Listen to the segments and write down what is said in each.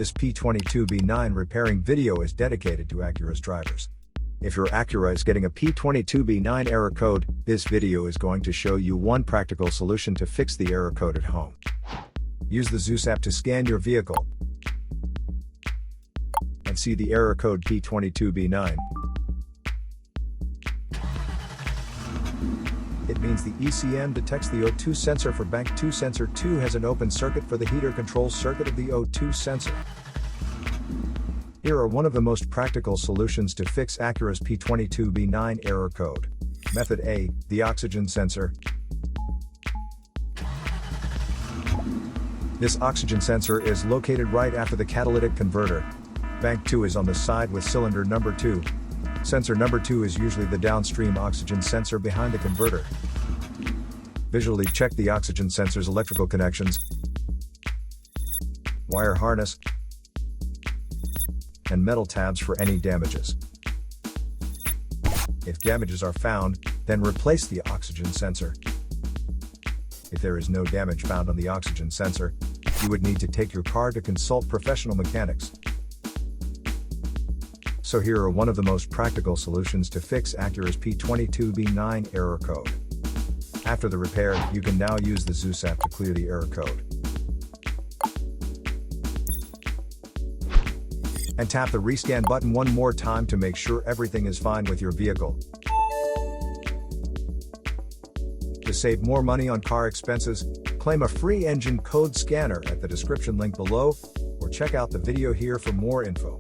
This P22B9 repairing video is dedicated to ACURA's drivers. If your ACURA is getting a P22B9 error code, this video is going to show you one practical solution to fix the error code at home. Use the Zeus app to scan your vehicle and see the error code P22B9. It means the ECM detects the O2 sensor for bank 2. Sensor 2 has an open circuit for the heater control circuit of the O2 sensor. Here are one of the most practical solutions to fix ACURA's P22B9 error code. Method A, the oxygen sensor. This oxygen sensor is located right after the catalytic converter. Bank 2 is on the side with cylinder number 2. Sensor number 2 is usually the downstream oxygen sensor behind the converter. Visually check the oxygen sensor's electrical connections, wire harness, and metal tabs for any damages. If damages are found, then replace the oxygen sensor. If there is no damage found on the oxygen sensor, you would need to take your car to consult professional mechanics. So here are one of the most practical solutions to fix ACURA's P22B9 error code. After the repair, you can now use the Zeus app to clear the error code. And tap the rescan button one more time to make sure everything is fine with your vehicle. To save more money on car expenses, claim a free engine code scanner at the description link below, or check out the video here for more info.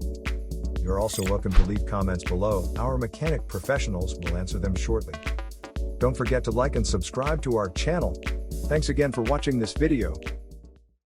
You're also welcome to leave comments below. Our mechanic professionals will answer them shortly. Don't forget to like and subscribe to our channel. Thanks again for watching this video.